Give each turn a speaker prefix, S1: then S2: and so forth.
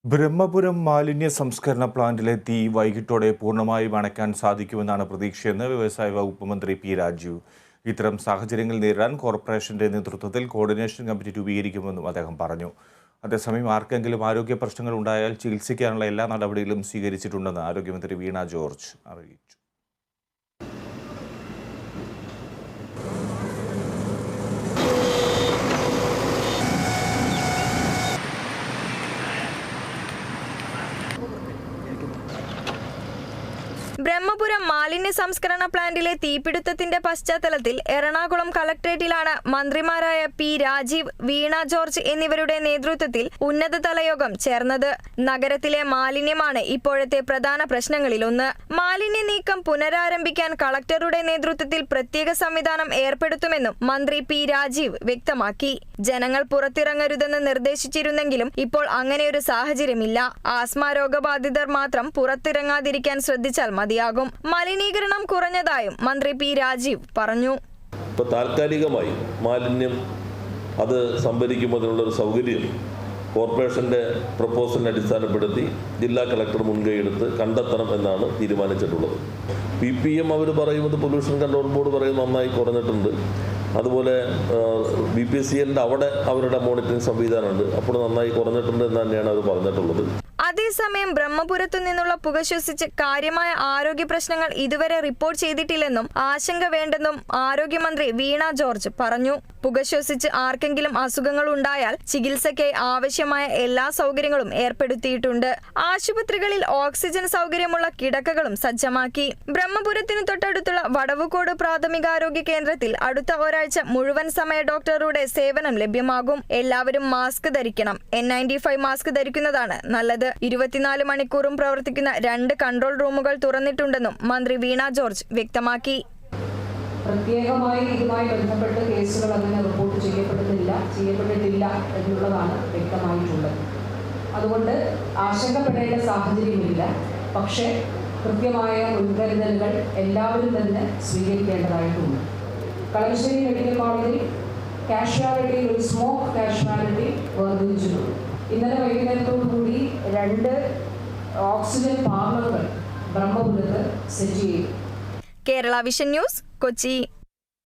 S1: ബ്രഹ്മപുരം മാലിന്യ സംസ്കരണ പ്ലാന്റിലെ തീ വൈകിട്ടോടെ പൂർണ്ണമായും അണയ്ക്കാൻ സാധിക്കുമെന്നാണ് പ്രതീക്ഷയെന്ന് വ്യവസായ വകുപ്പ് മന്ത്രി പി രാജീവ്. ഇത്തരം സാഹചര്യങ്ങൾ നേരിടാൻ കോർപ്പറേഷന്റെ നേതൃത്വത്തിൽ കോർഡിനേഷൻ കമ്മിറ്റി രൂപീകരിക്കുമെന്നും അദ്ദേഹം പറഞ്ഞു. അതേസമയം ആർക്കെങ്കിലും ആരോഗ്യ പ്രശ്നങ്ങൾ ഉണ്ടായാൽ ചികിത്സിക്കാനുള്ള എല്ലാ നടപടികളും സ്വീകരിച്ചിട്ടുണ്ടെന്ന് ആരോഗ്യമന്ത്രി വീണ ജോർജ് അറിയിച്ചു.
S2: ബ്രഹ്മപുരം മാലിന്യ സംസ്കരണ പ്ലാന്റിലെ തീപിടുത്തത്തിന്റെ പശ്ചാത്തലത്തിൽ എറണാകുളം കളക്ടറേറ്റിലാണ് മന്ത്രിമാരായ പി രാജീവ്, വീണ ജോർജ് എന്നിവരുടെ നേതൃത്വത്തിൽ ഉന്നതതല യോഗം ചേർന്നത്. നഗരത്തിലെ മാലിന്യമാണ് ഇപ്പോഴത്തെ പ്രധാന പ്രശ്നങ്ങളിലൊന്ന്. മാലിന്യ നീക്കം പുനരാരംഭിക്കാൻ കളക്ടറുടെ നേതൃത്വത്തിൽ പ്രത്യേക സംവിധാനം ഏർപ്പെടുത്തുമെന്നും മന്ത്രി പി രാജീവ് വ്യക്തമാക്കി. ജനങ്ങൾ പുറത്തിറങ്ങരുതെന്ന് നിർദ്ദേശിച്ചിരുന്നെങ്കിലും ഇപ്പോൾ അങ്ങനെയൊരു സാഹചര്യമില്ല. ആസ്മ രോഗബാധിതർ മാത്രം പുറത്തിറങ്ങാതിരിക്കാൻ ശ്രദ്ധിച്ചാൽ മതിയാകും. മലിനീകരണം കുറഞ്ഞതായും മന്ത്രി പി രാജീവ് പറഞ്ഞു.
S3: താൽക്കാലികമായി മാലിന്യം അത് സംഭരിക്കുന്നതിനുള്ളൊരു സൗകര്യം കോർപ്പറേഷന്റെ പ്രപ്പോസലിനെ അടിസ്ഥാനപ്പെടുത്തി ജില്ലാ കളക്ടർ മുൻകൈയെടുത്ത് കണ്ടെത്തണം എന്നാണ് തീരുമാനിച്ചിട്ടുള്ളത്. PPM അവർ പറയുന്നത് പൊല്യൂഷൻ കൺട്രോൾ ബോർഡ് പറയുന്നത് നന്നായി കുറഞ്ഞിട്ടുണ്ട്. അതുപോലെ BPCLന്റെ അവിടെ അവരുടെ മോണിറ്ററിംഗ് സംവിധാനമുണ്ട്, അപ്പോൾ നന്നായി കുറഞ്ഞിട്ടുണ്ട് എന്ന് തന്നെയാണ് അവർ പറഞ്ഞിട്ടുള്ളത്.
S2: അതേസമയം ബ്രഹ്മപുരത്തു നിന്നുള്ള പുക ശ്വസിച്ച് കാര്യമായ ആരോഗ്യ പ്രശ്നങ്ങൾ ഇതുവരെ റിപ്പോർട്ട് ചെയ്തിട്ടില്ലെന്നും ആശങ്ക വേണ്ടെന്നും ആരോഗ്യമന്ത്രി വീണ ജോർജ് പറഞ്ഞു. പുക ശ്വസിച്ച് ആർക്കെങ്കിലും അസുഖങ്ങൾ ഉണ്ടായാൽ ചികിത്സയ്ക്കായി ആവശ്യമായ എല്ലാ സൗകര്യങ്ങളും ഏർപ്പെടുത്തിയിട്ടുണ്ട്. ആശുപത്രികളിൽ ഓക്സിജൻ സൗകര്യമുള്ള കിടക്കകളും സജ്ജമാക്കി. ബ്രഹ്മപുരത്തിന് തൊട്ടടുത്തുള്ള വടവുകോട് പ്രാഥമികാരോഗ്യ കേന്ദ്രത്തിൽ അടുത്ത ഒരാഴ്ച മുഴുവൻ സമയ ഡോക്ടറുടെ സേവനം ലഭ്യമാകും. എല്ലാവരും മാസ്ക് ധരിക്കണം. N95 മാസ്ക് ധരിക്കുന്നതാണ് നല്ലത്. 24 മണിക്കൂറും പ്രവർത്തിക്കുന്ന 2 കൺട്രോൾ റൂമുകൾ തുറന്നിട്ടുണ്ടെന്നും മന്ത്രി വീണ ജോർജ് വ്യക്തമാക്കി.
S4: പ്രത്യേകമായി ഇതുമായി ബന്ധപ്പെട്ട കേസുകൾ അങ്ങനെ റിപ്പോർട്ട് ചെയ്യപ്പെട്ടിട്ടില്ല എന്നുള്ളതാണ് വ്യക്തമായിട്ടുള്ളത്. അതുകൊണ്ട് ആശങ്കപ്പെടേണ്ട സാഹചര്യമില്ല. പക്ഷേ കൃത്യമായ മുൻകരുതലുകൾ എല്ലാവരും തന്നെ സ്വീകരിക്കേണ്ടതായിട്ടുണ്ട്. കളമശ്ശേരി മെഡിക്കൽ കോളേജിൽ കാഷ്വാലിറ്റി, ഒരു സ്മോക്ക് കാഷ്വാലിറ്റി വർദ്ധിച്ചിട്ടുണ്ട്. ഇന്നലെ വൈകുന്നേരത്തോടുകൂടി 2 ഓക്സിജൻ പാർലറുകൾ ബ്രഹ്മപുരത്ത് സെറ്റ് ചെയ്തു.
S2: Kerala vision news, Kochi.